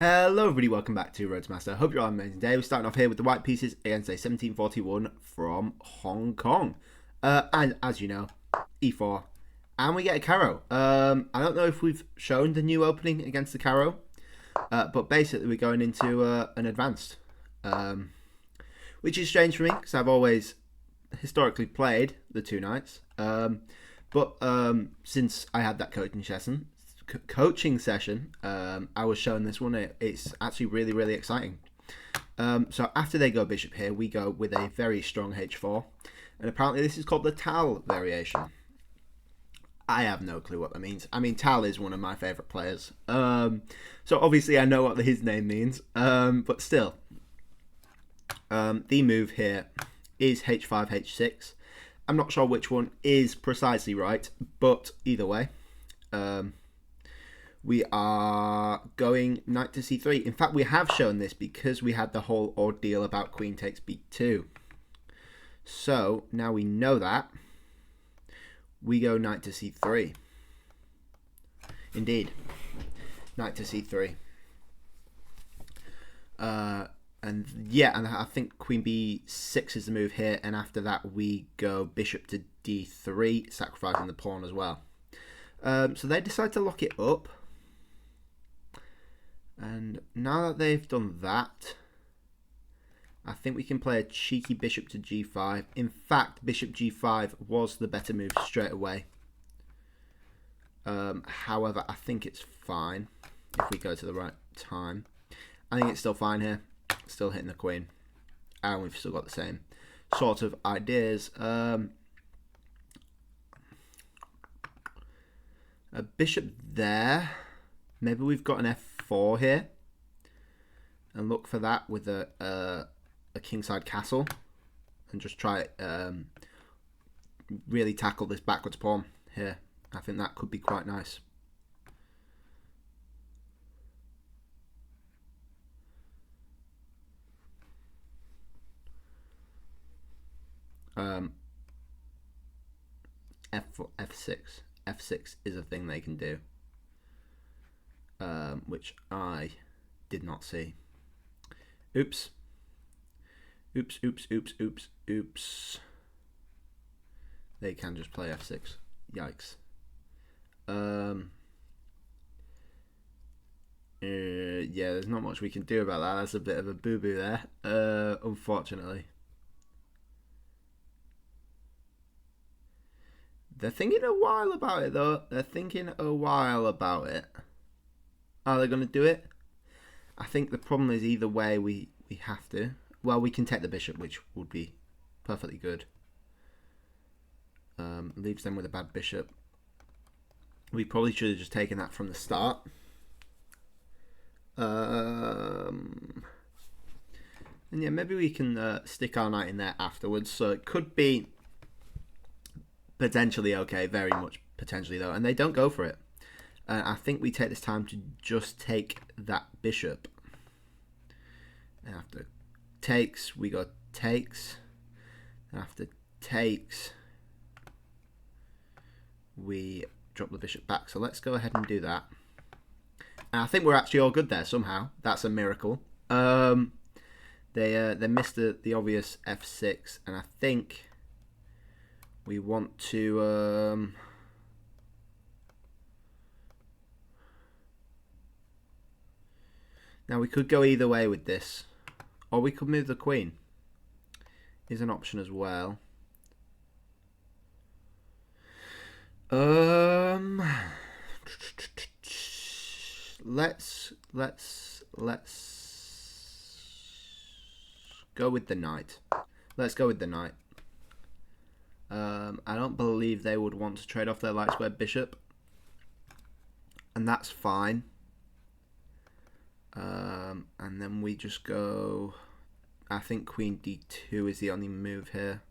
Hello everybody, welcome back to Road to Master. Hope you're all having an amazing day. We're starting off here with the white pieces against a 1741 from Hong Kong. And as you know, E4. And we get a Caro. I don't know if we've shown the new opening against the Caro. But basically we're going into an advanced. Which is strange for me because I've always historically played the two knights. But since I had that coaching session, I was shown this one. It's actually really, really exciting. So after they go bishop here, we go with a very strong h4. And apparently this is called the Tal variation. I have no clue what that means. I mean, Tal is one of my favourite players. So obviously I know what his name means. But still, the move here is h5, h6. I'm not sure which one is precisely right, but either way, we are going knight to c3. In fact, we have shown this because we had the whole ordeal about queen takes b2. So now we know that. We go knight to c3. Indeed, knight to c3. And I think queen b6 is the move here, and after that we go bishop to d3, sacrificing the pawn as well. So they decide to lock it up. And now that they've done that, I think we can play a cheeky bishop to g5. In fact, bishop g5 was the better move straight away. However, I think it's fine if we go to the right time. I think it's still fine here. Still hitting the queen. And we've still got the same sort of ideas. A bishop there. Maybe we've got an f4 here. And look for that with a kingside castle. And just try really tackle this backwards pawn here. I think that could be quite nice. F6. F6 is a thing they can do. Which I did not see. Oops. Oops. They can just play f6. Yikes. Yeah, there's not much we can do about that. That's a bit of a boo-boo there, unfortunately. They're thinking a while about it, though. They're thinking a while about it. Are they going to do it? I think the problem is either way we have to. Well, we can take the bishop, which would be perfectly good. Leaves them with a bad bishop. We probably should have just taken that from the start. And yeah, maybe we can stick our knight in there afterwards. So it could be potentially okay, very much potentially though. And they don't go for it. I think we take this time to just take that bishop. And after takes, we go takes. After takes, we drop the bishop back. So let's go ahead and do that. And I think we're actually all good there somehow. That's a miracle. They missed the obvious f6, and I think we want to now we could go either way with this, or we could move the queen. Is an option as well. Let's go with the knight. Let's go with the knight. I don't believe they would want to trade off their light square bishop, and that's fine. And then we just go. I think queen d2 is the only move here.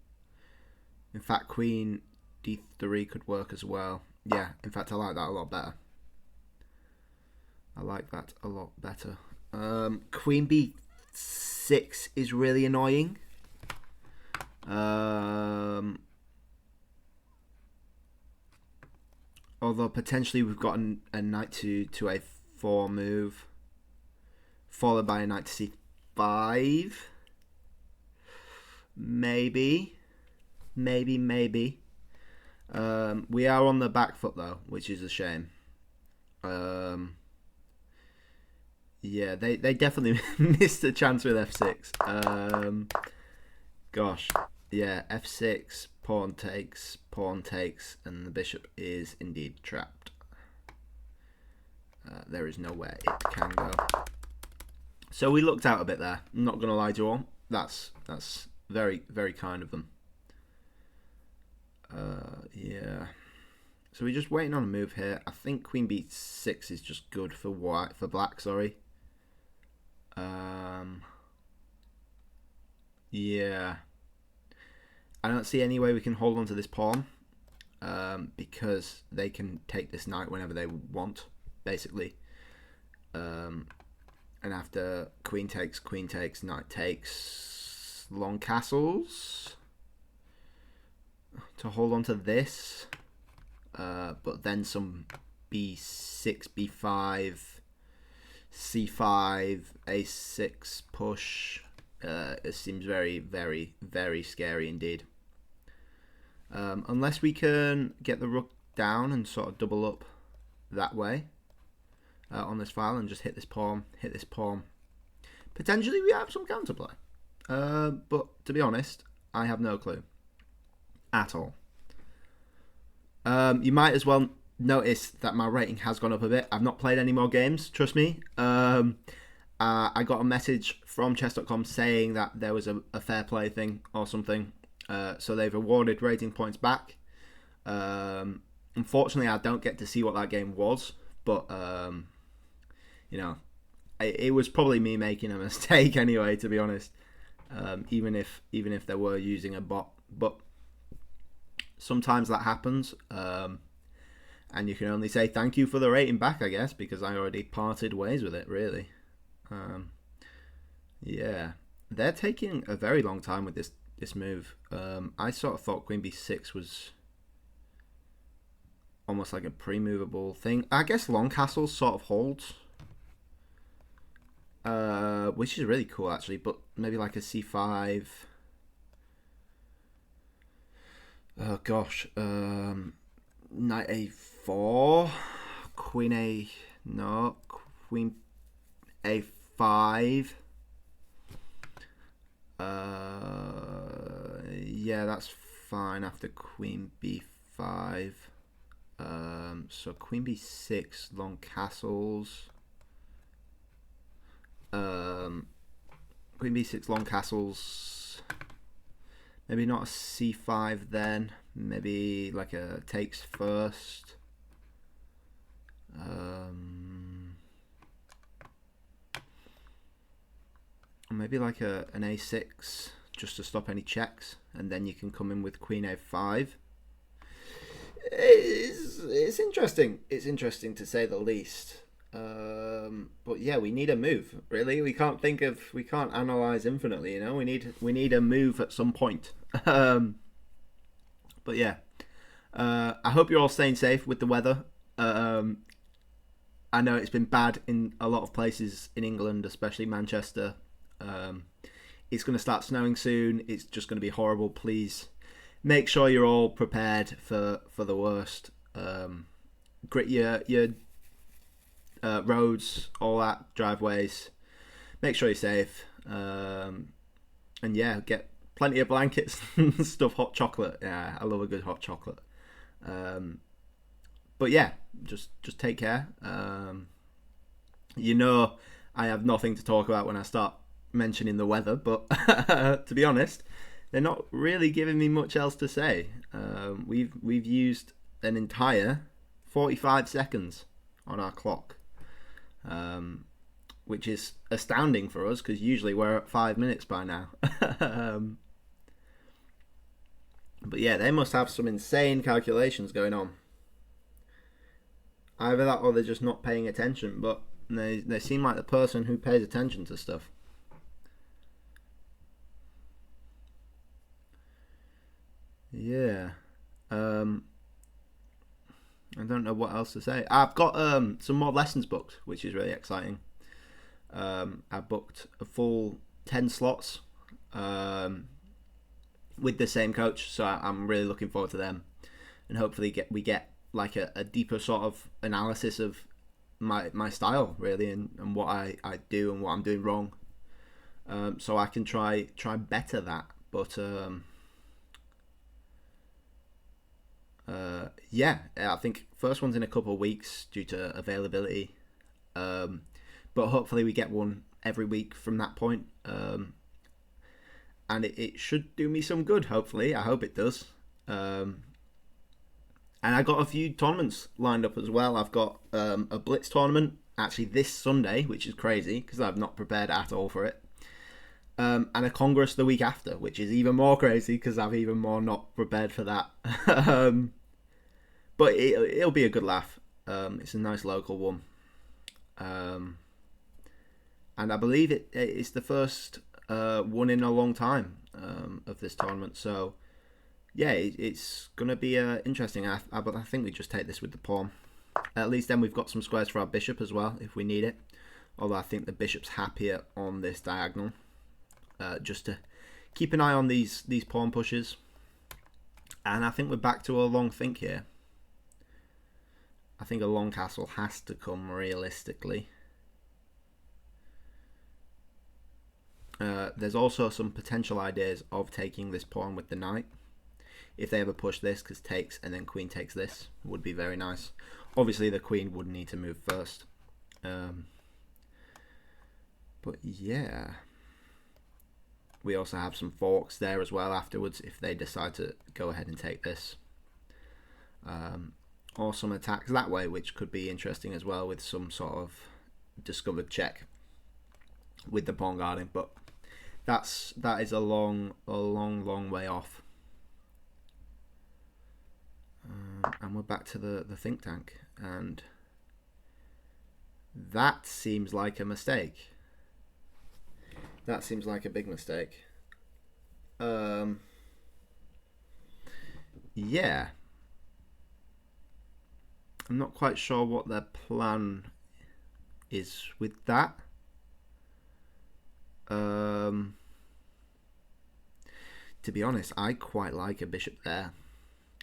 In fact, queen d3 could work as well. Yeah, in fact, I like that a lot better. Queen b6 is really annoying. Although potentially we've got a knight to a 4 move. followed by a knight to c5. Maybe. We are on the back foot though, which is a shame. Yeah, they definitely missed a chance with f6. Gosh, yeah, f6, pawn takes, and the bishop is indeed trapped. There is no way it can go. So we looked out a bit there. I'm not going to lie to you all. That's very, very kind of them. Yeah. So we're just waiting on a move here. I think queen b6 is just good for black, sorry. Yeah. I don't see any way we can hold on to this pawn. Because they can take this knight whenever they want, basically. And after queen takes, knight takes, long castles to hold on to this. But then some b6, b5, c5, a6 push. It seems very, very, very scary indeed. Unless we can get the rook down and sort of double up that way on this file and just hit this pawn. Potentially we have some counterplay. But to be honest, I have no clue at all. You might as well notice that my rating has gone up a bit. I've not played any more games, trust me. I got a message from chess.com saying that there was a fair play thing or something. So they've awarded rating points back. Unfortunately, I don't get to see what that game was, but you know, it was probably me making a mistake anyway, to be honest. Even if they were using a bot, but sometimes that happens, and you can only say thank you for the rating back, I guess, because I already parted ways with it, really. Yeah, they're taking a very long time with this move. I sort of thought queen b6 was almost like a pre-movable thing. I guess long castles sort of holds, which is really cool actually, but maybe like a c5. Oh gosh, knight a4, queen a5. Yeah, that's fine after queen b5. So queen b6, long castles. Queen b6, long castles. Maybe not a c5 then. Maybe like a takes first. Maybe like an a6 just to stop any checks, and then you can come in with queen a5. It's interesting. It's interesting to say the least. But yeah, we need a move. Really, we can't analyze infinitely. You know, we need a move at some point. But yeah, I hope you're all staying safe with the weather. I know it's been bad in a lot of places in England, especially Manchester. It's going to start snowing soon. It's just going to be horrible. Please make sure you're all prepared for the worst. Grit your roads, all that, driveways. Make sure you're safe. And yeah, get plenty of blankets and stuff. Hot chocolate. Yeah, I love a good hot chocolate. But yeah, just take care. You know, I have nothing to talk about when I start mentioning the weather, but to be honest, they're not really giving me much else to say. We've used an entire 45 seconds on our clock, which is astounding for us because usually we're at 5 minutes by now. But yeah, they must have some insane calculations going on. Either that or they're just not paying attention, but they seem like the person who pays attention to stuff. Yeah. I don't know what else to say. I've got some more lessons booked, which is really exciting. I booked a full 10 slots with the same coach, so I'm really looking forward to them, and hopefully we get like a deeper sort of analysis of my style really, and what I do and what I'm doing wrong, so I can try better that. But yeah, I think first one's in a couple of weeks due to availability, but hopefully we get one every week from that point, and it should do me some good. Hopefully, I hope it does. And I got a few tournaments lined up as well. I've got a Blitz tournament actually this Sunday, which is crazy because I've not prepared at all for it. And a Congress the week after, which is even more crazy because I've even more not prepared for that. But it'll be a good laugh. It's a nice local one. And I believe it's the first one in a long time of this tournament. So yeah, it's going to be interesting. But I think we just take this with the pawn. At least then we've got some squares for our bishop as well, if we need it. Although I think the bishop's happier on this diagonal. Just to keep an eye on these pawn pushes. And I think we're back to a long think here. I think a long castle has to come realistically. There's also some potential ideas of taking this pawn with the knight. If they ever push this, because takes and then queen takes this, would be very nice. Obviously the queen would need to move first. But yeah. We also have some forks there as well afterwards if they decide to go ahead and take this. Or some attacks that way, which could be interesting as well with some sort of discovered check with the pawn guarding. But that is a long way off. And we're back to the think tank, and that seems like a mistake. That seems like a big mistake. Yeah. I'm not quite sure what their plan is with that. To be honest, I quite like a bishop there.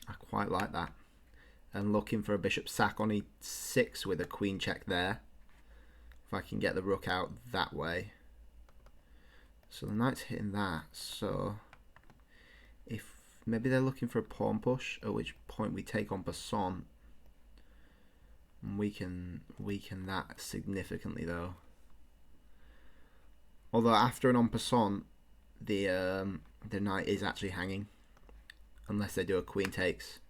I quite like that. And looking for a bishop sack on e6 with a queen check there. If I can get the rook out that way. So the knight's hitting that. So if maybe they're looking for a pawn push, at which point we take on passant. And weaken that significantly though. Although after an en passant, the knight is actually hanging. Unless they do a queen takes,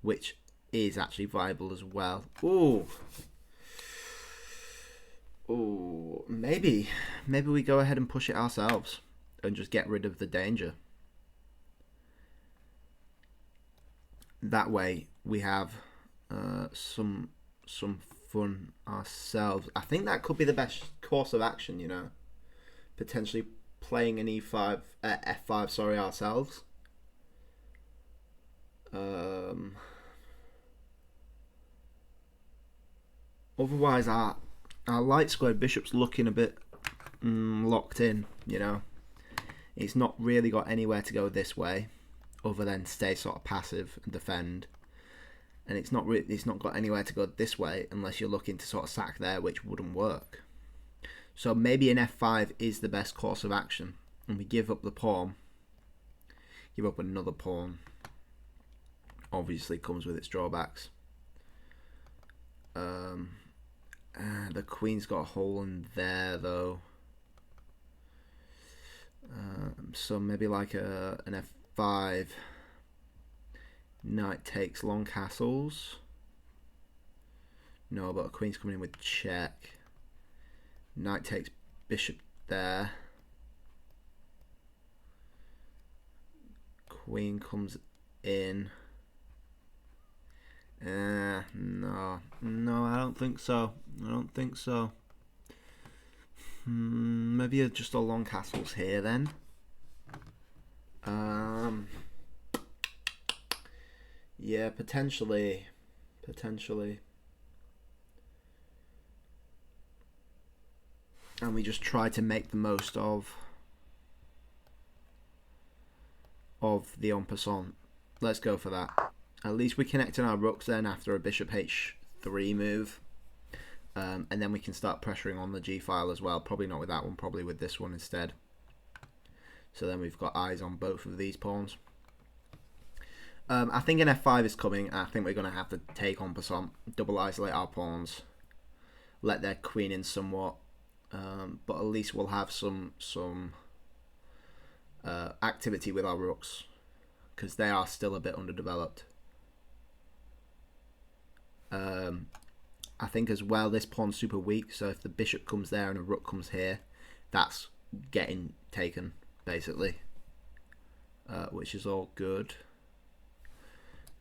which is actually viable as well. Ooh. Ooh. Maybe we go ahead and push it ourselves and just get rid of the danger. That way we have some fun ourselves. I think that could be the best course of action, you know. Potentially playing an e5, f5, sorry, ourselves. Otherwise, our light square bishop's looking a bit locked in, you know. It's not really got anywhere to go this way, other than stay sort of passive and defend. And it's not got anywhere to go this way unless you're looking to sort of sack there, which wouldn't work. So maybe an f5 is the best course of action, and we give up the pawn, give up another pawn. Obviously comes with its drawbacks. The queen's got a hole in there though. So maybe like an f5. Knight takes long castles. No, but a queen's coming in with check. Knight takes bishop there. Queen comes in. No, I don't think so. Maybe just a long castles here then. Yeah, potentially. and we just try to make the most of the en passant. Let's go for that. At least we're connecting our rooks then after a bishop h3 move. And then we can start pressuring on the g-file as well. Probably not with that one, probably with this one instead. So then we've got eyes on both of these pawns. I think an f5 is coming. I think we're going to have to take en passant, double isolate our pawns, let their queen in somewhat. But at least we'll have some activity with our rooks, because they are still a bit underdeveloped. I think as well this pawn's super weak, so if the bishop comes there and a rook comes here, that's getting taken basically, which is all good.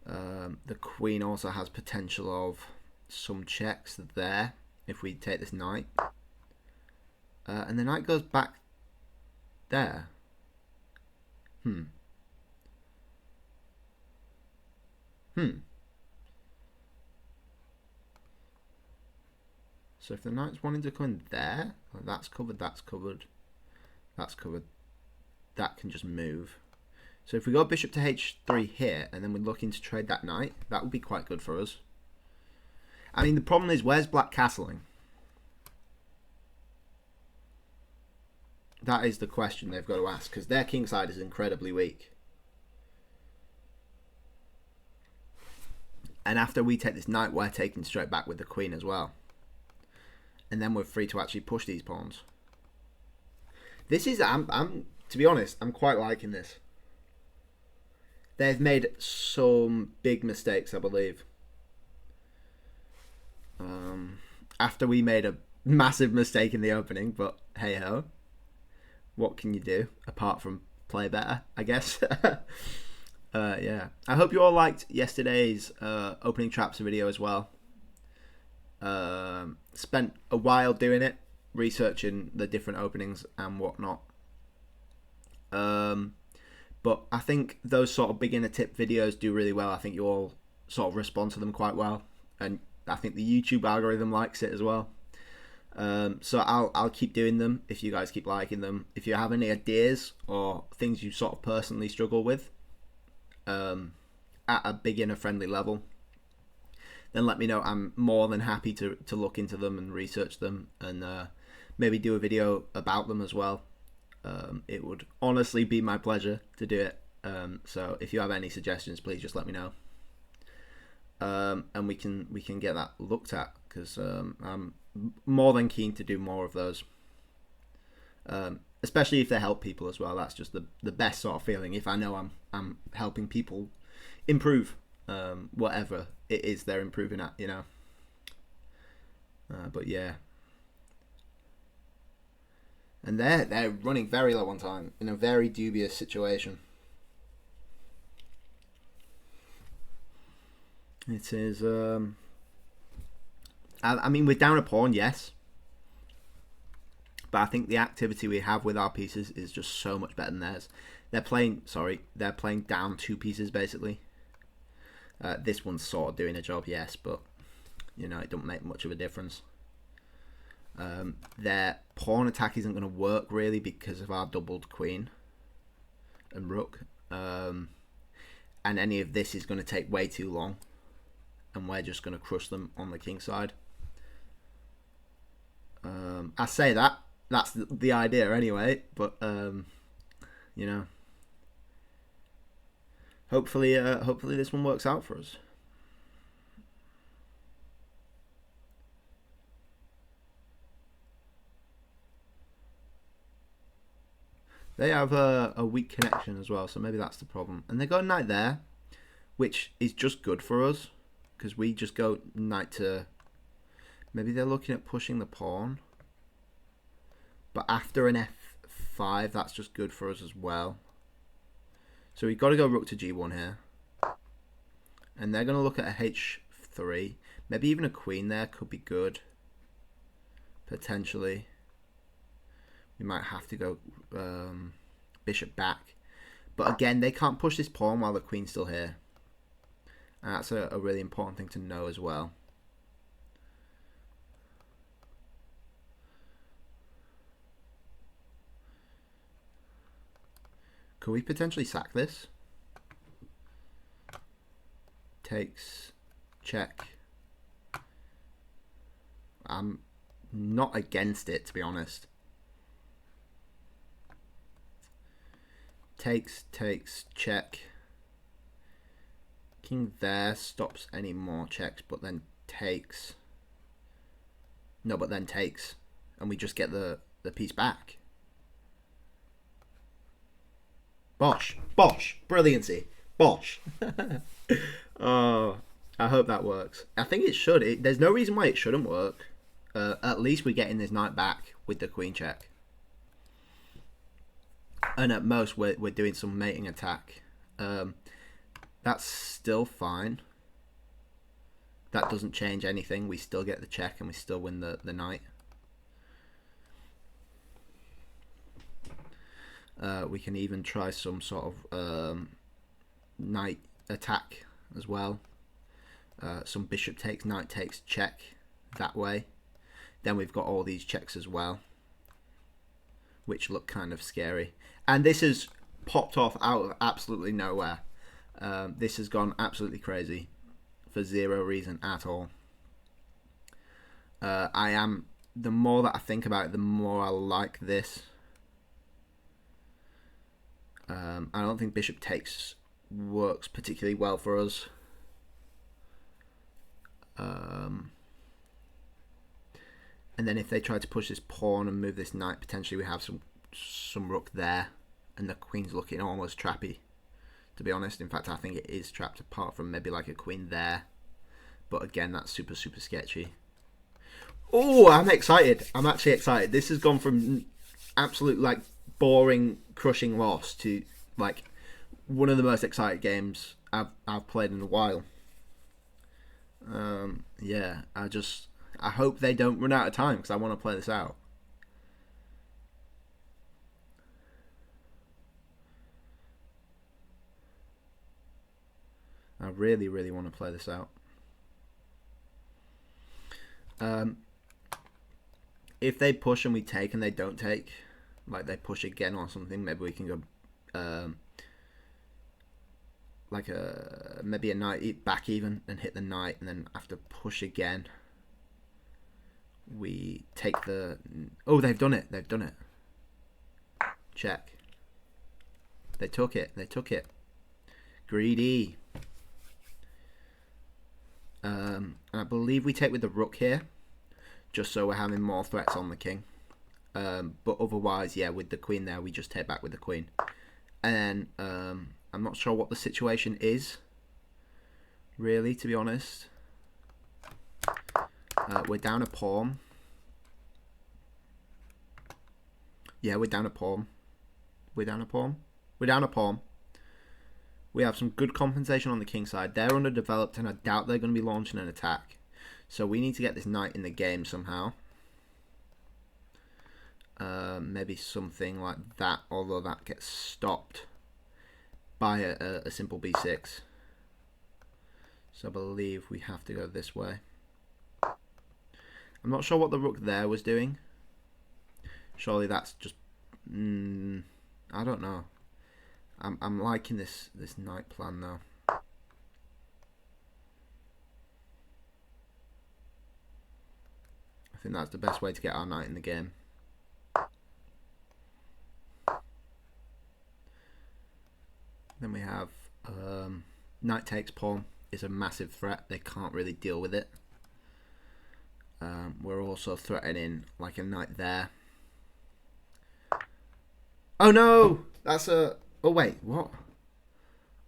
The queen also has potential of some checks there if we take this knight, and the knight goes back there. So if the knight's wanting to come in there, that's covered, that's covered, that's covered, that can just move. So if we go bishop to h3 here, and then we're looking to trade that knight, that would be quite good for us. I mean, the problem is, where's black castling? That is the question they've got to ask, because their kingside is incredibly weak. And after we take this knight, we're taking straight back with the queen as well. And then we're free to actually push these pawns. This is, I'm to be honest, I'm quite liking this. They've made some big mistakes, I believe. After we made a massive mistake in the opening, but hey ho, what can you do apart from play better, I guess. Yeah, I hope you all liked yesterday's opening traps video as well. Spent a while doing it, researching the different openings and whatnot. But I think those sort of beginner tip videos do really well. I think you all sort of respond to them quite well, and I think the YouTube algorithm likes it as well. So I'll keep doing them if you guys keep liking them. If you have any ideas or things you sort of personally struggle with at a beginner friendly level, then let me know. I'm more than happy to look into them and research them, and maybe do a video about them as well. It would honestly be my pleasure to do it. So if you have any suggestions, please just let me know, and we can get that looked at, because I'm more than keen to do more of those, especially if they help people as well. That's just the best sort of feeling, if I know I'm helping people improve whatever it is they're improving at, you know. But yeah, and they're running very low on time in a very dubious situation. It is. I mean, we're down a pawn, yes, but I think the activity we have with our pieces is just so much better than theirs. They're playing down two pieces basically. This one's sort of doing a job, yes, but you know, it don't make much of a difference. Their pawn attack isn't going to work really because of our doubled queen and rook, and any of this is going to take way too long, and we're just going to crush them on the king side. I say that's the idea anyway, but you know, hopefully this one works out for us. They have a weak connection as well, so maybe that's the problem. And they go knight there, which is just good for us, because we just go knight to... Maybe they're looking at pushing the pawn. But after an f5, that's just good for us as well. So we've got to go rook to g1 here. And they're going to look at a h3. Maybe even a queen there could be good. Potentially. We might have to go bishop back. But again, they can't push this pawn while the queen's still here. And that's a really important thing to know as well. Could we potentially sack this? Takes, check. I'm not against it, to be honest. Takes, check. King there stops any more checks, but then takes. No, but then takes. And we just get the piece back. Bosh. Bosh. Brilliancy. Bosh. Oh, I hope that works. I think it should. There's no reason why it shouldn't work. At least we're getting this knight back with the queen check. And at most, we're doing some mating attack. That's still fine. That doesn't change anything. We still get the check and we still win the knight. We can even try some sort of knight attack as well. Some bishop takes, knight takes, check that way. Then we've got all these checks as well, which look kind of scary. And this has popped off out of absolutely nowhere. This has gone absolutely crazy for zero reason at all. The more that I think about it, the more I like this. I don't think bishop takes works particularly well for us. And then if they try to push this pawn and move this knight, potentially we have some rook there, and the queen's looking almost trappy, to be honest. In fact, I think it is trapped, apart from maybe like a queen there. But again, that's super sketchy. Oh, I'm excited. I'm actually excited. This has gone from absolute like boring, crushing loss to like one of the most excited games I've played in a while. Yeah, I hope they don't run out of time because I want to play this out. I really want to play this out. If they push and we take and they don't take, like they push again or something, maybe we can go like maybe a knight back even and hit the knight, and then after push again we take the... Oh, they've done it. Check. They took it. Greedy. I believe we take with the rook here, just so we're having more threats on the king. But otherwise, yeah, with the queen there, we just take back with the queen. And then I'm not sure what the situation is, really, to be honest. We're down a pawn. Yeah, we're down a pawn. We have some good compensation on the king side. They're underdeveloped, and I doubt they're going to be launching an attack. So we need to get this knight in the game somehow. Maybe something like that, although that gets stopped by a simple b6. So I believe we have to go this way. I'm not sure what the rook there was doing. Surely that's just... I don't know. I'm liking this knight plan though. I think that's the best way to get our knight in the game. Then we have knight takes pawn is a massive threat. They can't really deal with it. We're also threatening like a knight there. Oh no! That's a... Oh wait, what?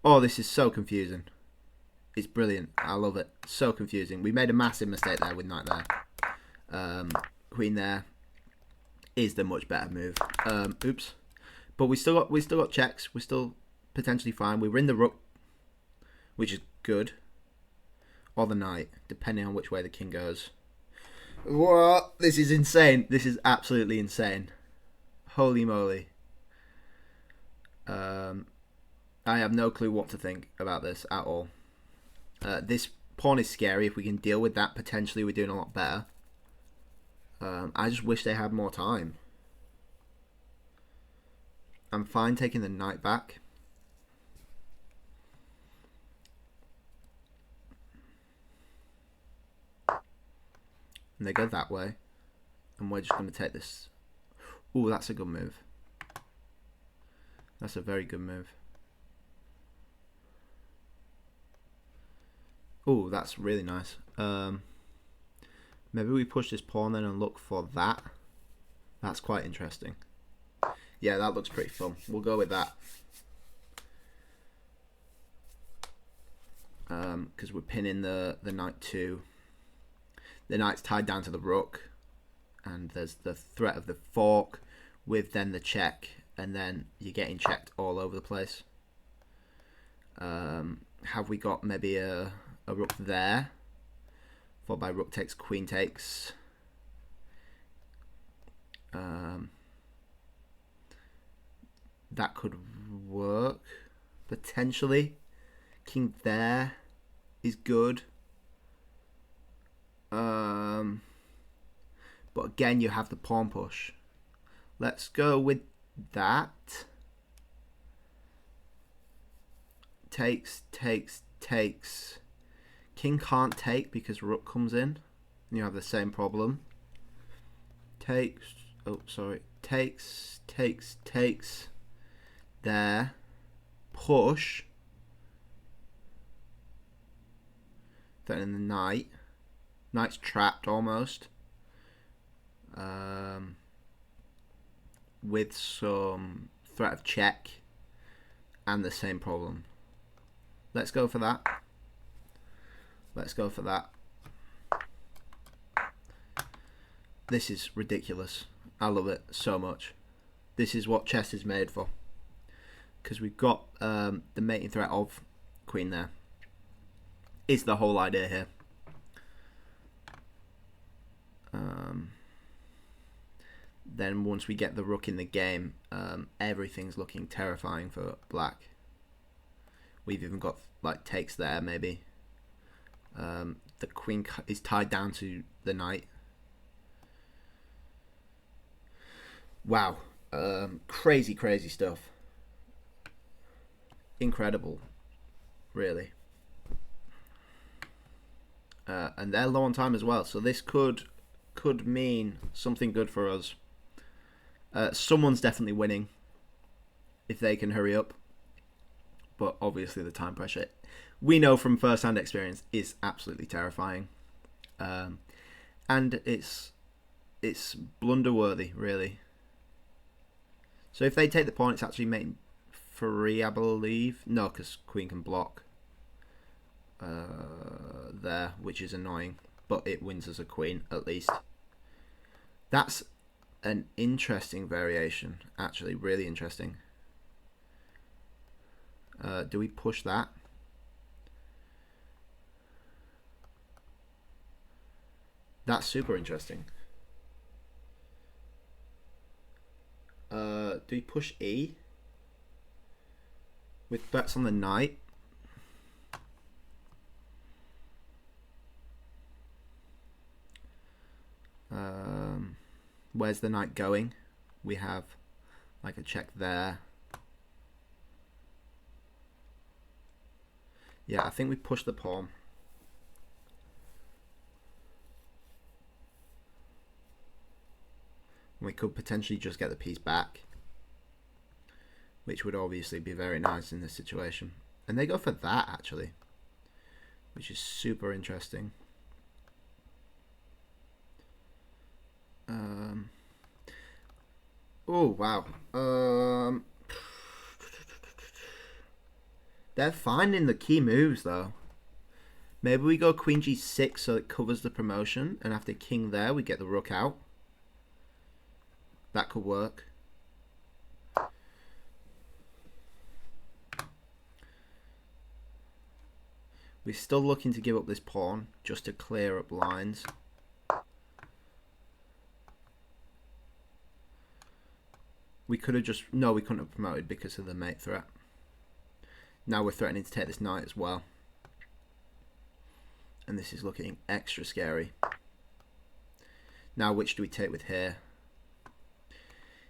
Oh, this is so confusing. It's brilliant. I love it. So confusing. We made a massive mistake there with knight there. Queen there is the much better move. Oops. But we still got checks. We're still potentially fine. We win the rook, which is good. Or the knight, depending on which way the king goes. What? This is insane. This is absolutely insane. Holy moly. I have no clue what to think about this at all. This pawn is scary. If we can deal with that, potentially we're doing a lot better. I just wish they had more time. I'm fine taking the knight back. And they go that way. And we're just going to take this. Ooh, that's a good move. That's a very good move. Ooh, that's really nice. Maybe we push this pawn then and look for that. That's quite interesting. Yeah, that looks pretty fun. We'll go with that. Because we're pinning the knight too. The knight's tied down to the rook. And there's the threat of the fork with then the check. And then you're getting checked all over the place. Have we got maybe a rook there? Followed by rook takes, queen takes. That could work potentially. King there is good. But again, you have the pawn push. Let's go with that. Takes, takes, takes. King can't take because rook comes in. And you have the same problem. Takes. Oh, sorry. Takes, takes, takes. There. Push. Then the knight. Knight's trapped almost. With some threat of check. And the same problem. Let's go for that. Let's go for that. This is ridiculous. I love it so much. This is what chess is made for. Because we've got the mating threat of queen there. It's the whole idea here. Then once we get the rook in the game, everything's looking terrifying for black. We've even got like takes there maybe. The queen is tied down to the knight. Wow. Crazy, crazy stuff. Incredible. Really. And they're low on time as well. So this could mean something good for us. Someone's definitely winning. If they can hurry up. But obviously the time pressure, we know from first-hand experience, is absolutely terrifying. And it's blunder-worthy, really. So if they take the pawn, it's actually making free, I believe. No, because queen can block there, which is annoying. But it wins as a queen, at least. That's an interesting variation, actually. Really interesting. Do we push that? That's super interesting. Do we push E? With bets on the knight? Where's the knight going? We have like a check there. Yeah, I think we push the pawn. We could potentially just get the piece back, which would obviously be very nice in this situation. And they go for that, actually, which is super interesting. Oh, wow. They're finding the key moves, though. Maybe we go queen g6 so it covers the promotion, and after king there, we get the rook out. That could work. We're still looking to give up this pawn just to clear up lines. We could have just... No, we couldn't have promoted because of the mate threat. Now we're threatening to take this knight as well. And this is looking extra scary. Now which do we take with here?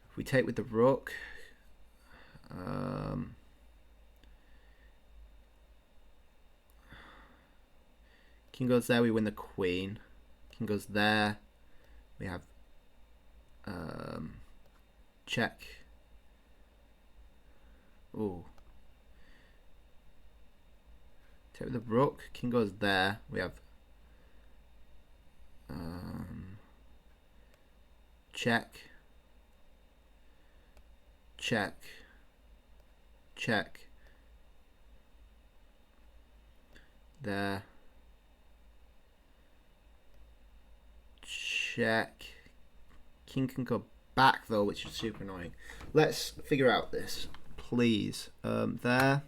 If we take with the rook... King goes there, we win the queen. King goes there, we have check. Ooh. Take with the rook. King goes there, we have check. Check. Check. There. Check. King can go back though, which is super annoying. Let's figure out this, please. There.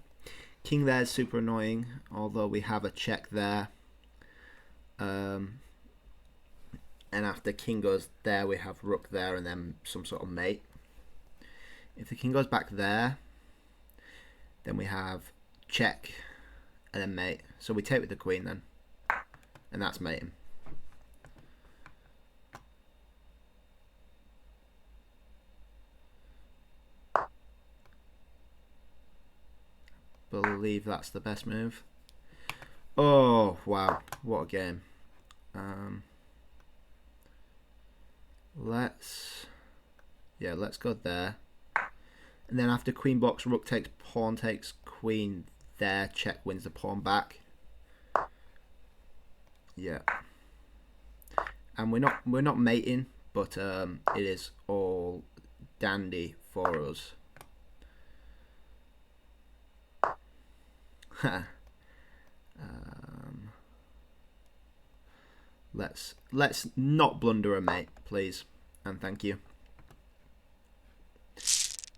King there is super annoying, although we have a check there. And after king goes there, we have rook there and then some sort of mate. If the king goes back there, then we have check and then mate. So we take with the queen then, and that's mating. Believe that's the best move. Oh wow, what a game. Let's go there. And then after queen blocks, rook takes, pawn takes, queen there, check wins the pawn back. Yeah. And we're not mating, but it is all dandy for us. Let's not blunder a mate, please, and thank you.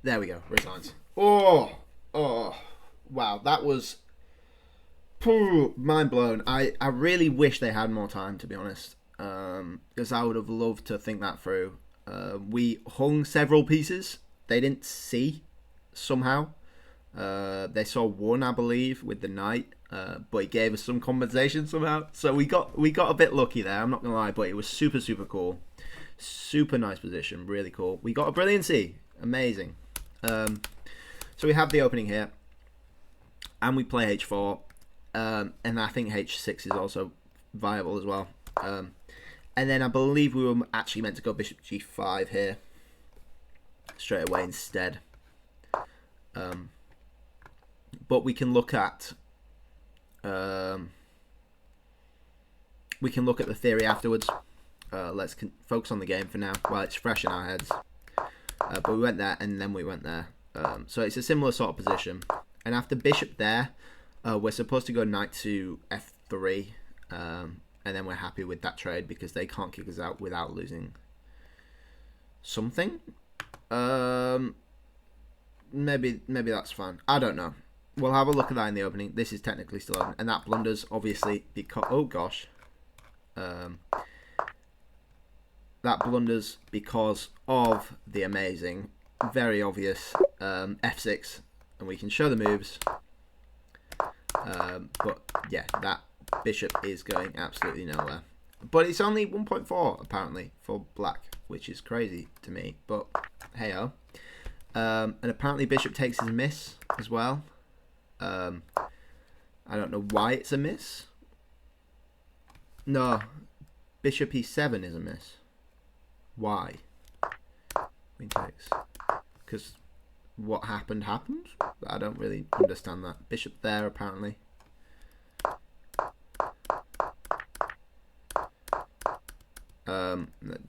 There we go, resigns. Oh, wow, that was mind blown. I really wish they had more time, to be honest, because I would have loved to think that through. We hung several pieces. They didn't see somehow. They saw one, I believe, with the knight, but it gave us some compensation somehow. So we got a bit lucky there. I'm not gonna lie, but it was super cool, super nice position, really cool. We got a brilliancy, amazing. So we have the opening here, and we play h4, and I think h6 is also viable as well. And then I believe we were actually meant to go bishop g5 here straight away instead. But we can look at the theory afterwards. Let's focus on the game for now while it's fresh in our heads. But we went there and then we went there. So it's a similar sort of position. And after bishop there, we're supposed to go knight to f3, and then we're happy with that trade because they can't kick us out without losing something. Maybe that's fine. I don't know. We'll have a look at that in the opening. This is technically still open, and that blunders obviously because that blunders because of the amazing, very obvious f6, and we can show the moves. But yeah, that bishop is going absolutely nowhere. But it's only 1.4 apparently for black, which is crazy to me. But hey-oh. And apparently bishop takes is a miss as well. I don't know why it's a miss. No, bishop e7 is a miss. Why? Queen takes. Because what happened. I don't really understand that. Bishop there apparently.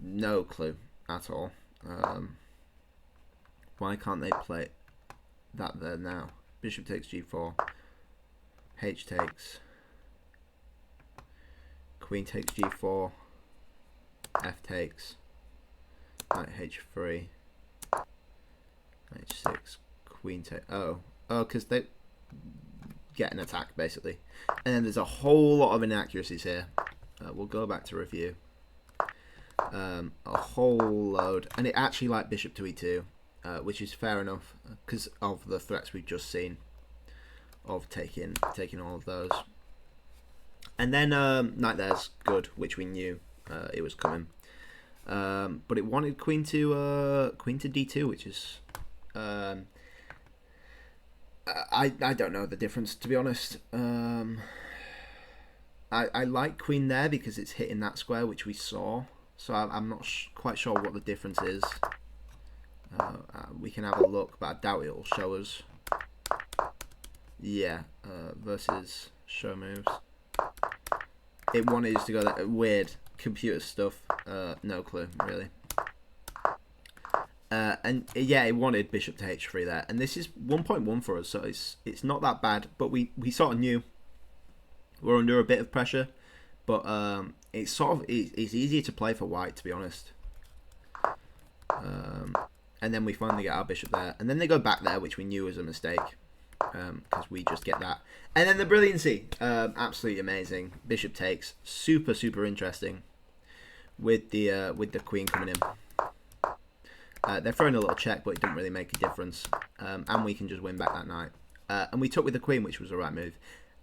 No clue at all. Why can't they play that there now? Bishop takes g4. H takes. Queen takes g4. F takes. Knight h3. H6. Queen takes. Oh, because they get an attack basically. And then there's a whole lot of inaccuracies here. We'll go back to review. A whole load, and it actually like bishop to e2. Which is fair enough because of the threats we've just seen of taking all of those. And then knight there's good, which we knew it was coming. But it wanted queen to d2, which is I don't know the difference, to be honest. I like queen there because it's hitting that square, which we saw. So I'm not quite sure what the difference is. We can have a look, but I doubt it'll show us. Yeah, versus show moves. It wanted us to go that weird computer stuff. No clue, really. And yeah, it wanted bishop to h3 there, and this is 1.1 for us, so it's not that bad. But we sort of knew we're under a bit of pressure, but it's sort of it's easier to play for white, to be honest. And then we finally get our bishop there, and then they go back there, which we knew was a mistake, because we just get that. And then the brilliancy, absolutely amazing. Bishop takes, super interesting, with the queen coming in. They're throwing a little check, but it didn't really make a difference, and we can just win back that knight. And we took with the queen, which was the right move.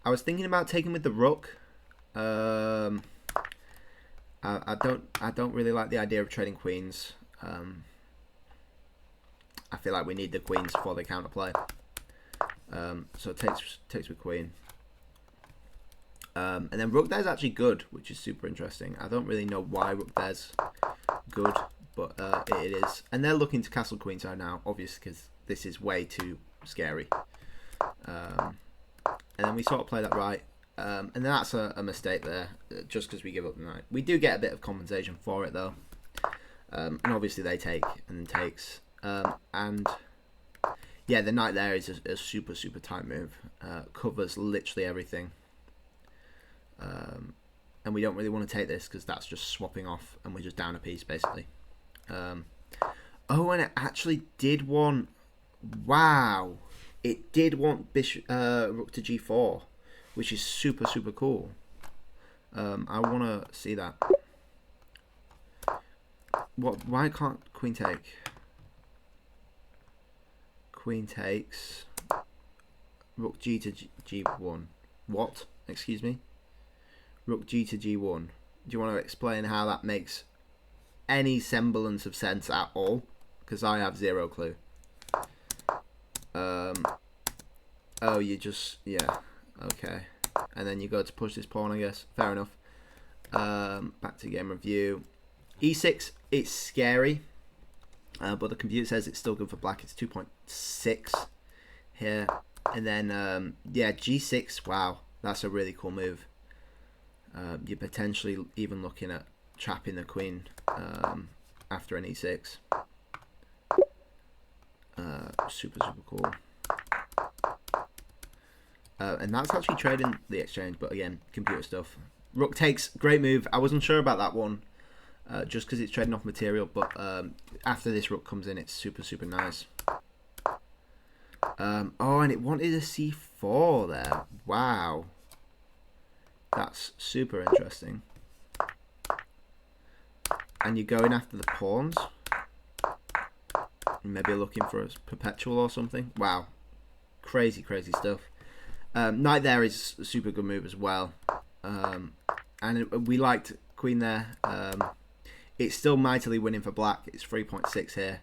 I was thinking about taking with the rook. I don't really like the idea of trading queens. I feel like we need the queens for the counterplay. So it takes with queen. And then rook there's actually good, which is super interesting. I don't really know why rook there's good, but it is. And they're looking to castle queenside now, obviously, because this is way too scary. And then we sort of play that right. And then that's a mistake there, just because we give up the knight. We do get a bit of compensation for it, though. And obviously they take, and then takes. And yeah, the knight there is a super tight move. Covers literally everything. And we don't really want to take this because that's just swapping off, and we're just down a piece basically. Oh, and it actually did want. Wow, it did want bishop rook to g4, which is super cool. I want to see that. What? Why can't queen take? Queen takes. Rook g to g1. What? Excuse me. Rook g to g1. Do you want to explain how that makes any semblance of sense at all? Because I have zero clue. Oh, you just, yeah, okay. And then you go to push this pawn, I guess. Fair enough. Back to game review. E6, it's scary. But the computer says it's still good for black. It's 2.6 here. And then, yeah, g6, wow. That's a really cool move. You're potentially even looking at trapping the queen after an e6. Super cool. And that's actually trading the exchange, but again, computer stuff. Rook takes, great move. I wasn't sure about that one, just because it's trading off material, but after this rook comes in, it's super nice. Oh, and it wanted a c4 there. Wow. That's super interesting. And you're going after the pawns. Maybe looking for a perpetual or something. Wow. Crazy stuff. Knight there is a super good move as well. And we liked queen there. It's still mightily winning for black. It's 3.6 here.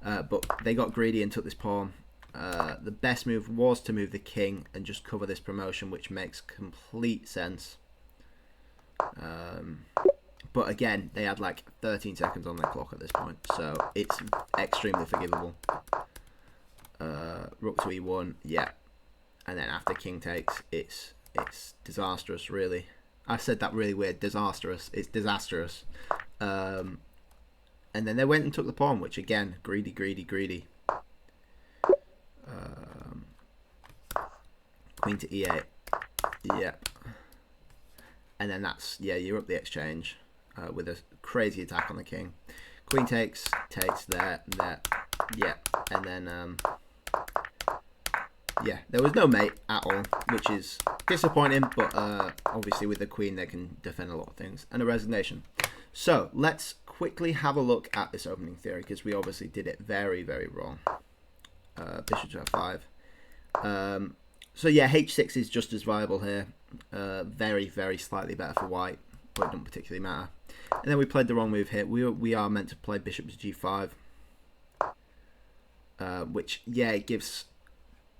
But they got greedy and took this pawn. The best move was to move the king and just cover this promotion, which makes complete sense. But again, they had like 13 seconds on their clock at this point, so it's extremely forgivable. Rook to e1, yeah. And then after king takes, it's disastrous, really. I said that really weird, disastrous. It's disastrous. And then they went and took the pawn, which again, greedy. Queen to e8, yeah. And then that's, yeah, you're up the exchange with a crazy attack on the king. Queen takes there, yeah. And then, yeah, there was no mate at all, which is disappointing, but obviously with the queen they can defend a lot of things. And a resignation. So let's quickly have a look at this opening theory, because we obviously did it very wrong. Bishop to f5. So yeah, h6 is just as viable here. Very slightly better for white, but it doesn't particularly matter. And then we played the wrong move here. We are meant to play bishop to g5, which, yeah, it gives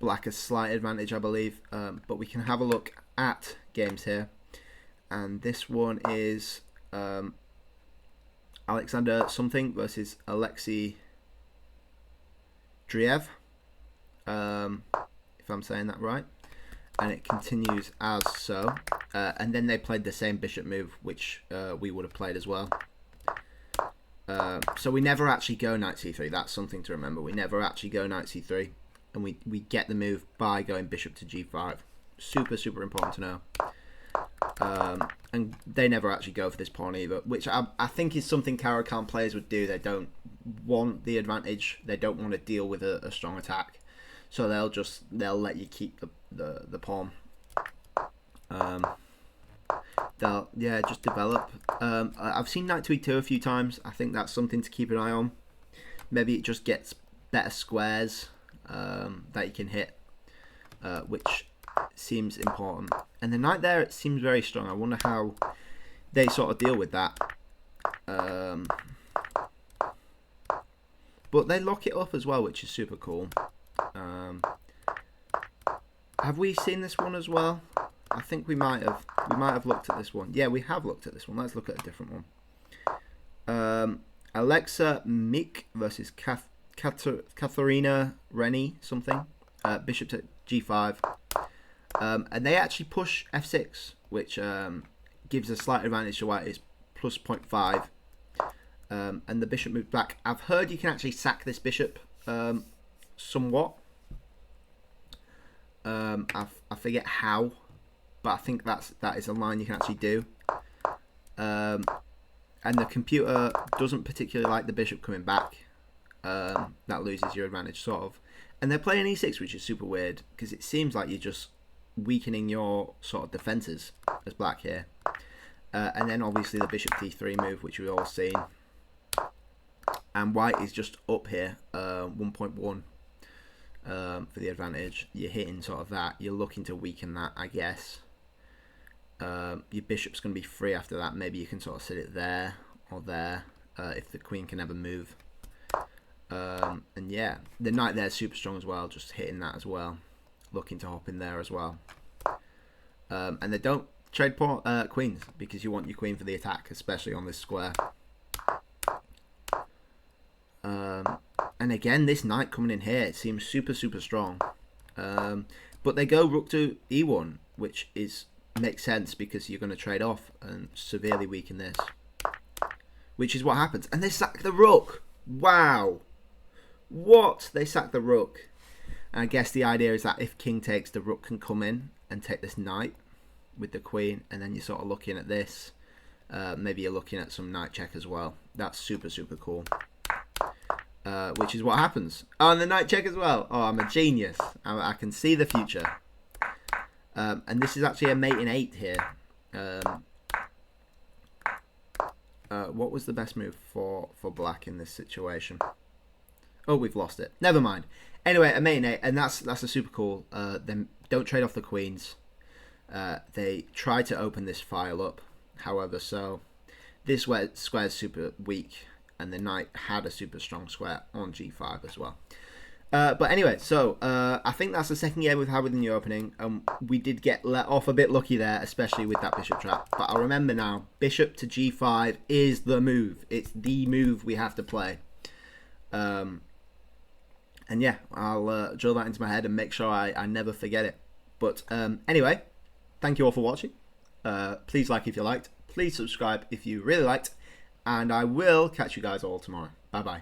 black a slight advantage, I believe. But we can have a look at games here. And this one is Alexander something versus Alexei Driev, if I'm saying that right. And it continues as so. And then they played the same bishop move, which we would have played as well. So we never actually go knight c3. That's something to remember. We never actually go knight c3. And we get the move by going bishop to g5. Super, super important to know. And they never actually go for this pawn either, which I think is something Caro-Kann players would do. They don't want the advantage. They don't want to deal with a strong attack. So they'll let you keep the pawn. They'll just develop. I've seen knight to e2 a few times. I think that's something to keep an eye on. Maybe it just gets better squares that you can hit, which seems important. And the knight there, it seems very strong. I wonder how they sort of deal with that. But they lock it up as well, which is super cool. Have we seen this one as well? I think we might have. We might have looked at this one. Yeah, we have looked at this one. Let's look at a different one. Alexa Meek versus Katharina Rennie something. Bishop to g5. And they actually push f6, which gives a slight advantage to white. It's plus 0.5. And the bishop moved back. I've heard you can actually sack this bishop somewhat. I forget how, but I think that is a line you can actually do. And the computer doesn't particularly like the bishop coming back. That loses your advantage, sort of. And they're playing e6, which is super weird, because it seems like you're just weakening your sort of defences as black here. And then obviously the bishop d3 move, which we've all seen. And white is just up here, 1.1 for the advantage. You're hitting sort of that. You're looking to weaken that, I guess. Your bishop's going to be free after that. Maybe you can sort of sit it there or there if the queen can ever move. And yeah, the knight there is super strong as well, just hitting that as well. Looking to hop in there as well. And they don't trade queens because you want your queen for the attack, especially on this square. And again, this knight coming in here, it seems super, super strong. But they go rook to e1, which makes sense because you're going to trade off and severely weaken this. Which is what happens. And they sack the rook. Wow. What? They sack the rook. And I guess the idea is that if king takes, the rook can come in and take this knight with the queen. And then you're sort of looking at this. Maybe you're looking at some knight check as well. That's super, super cool. Which is what happens. Oh, and the knight check as well. Oh, I'm a genius. I can see the future. And this is actually a mate in 8 here. What was the best move for black in this situation? Oh, we've lost it. Never mind. Anyway, a mate in 8, and that's a super cool. Then don't trade off the queens. They try to open this file up. However, so this square is super weak. And the knight had a super strong square on g5 as well. But anyway, so I think that's the second game we've had with the new opening. We did get let off a bit lucky there, especially with that bishop trap. But I remember now, bishop to g5 is the move. It's the move we have to play. And yeah, I'll drill that into my head and make sure I never forget it. But anyway, thank you all for watching. Please like if you liked. Please subscribe if you really liked. And I will catch you guys all tomorrow. Bye-bye.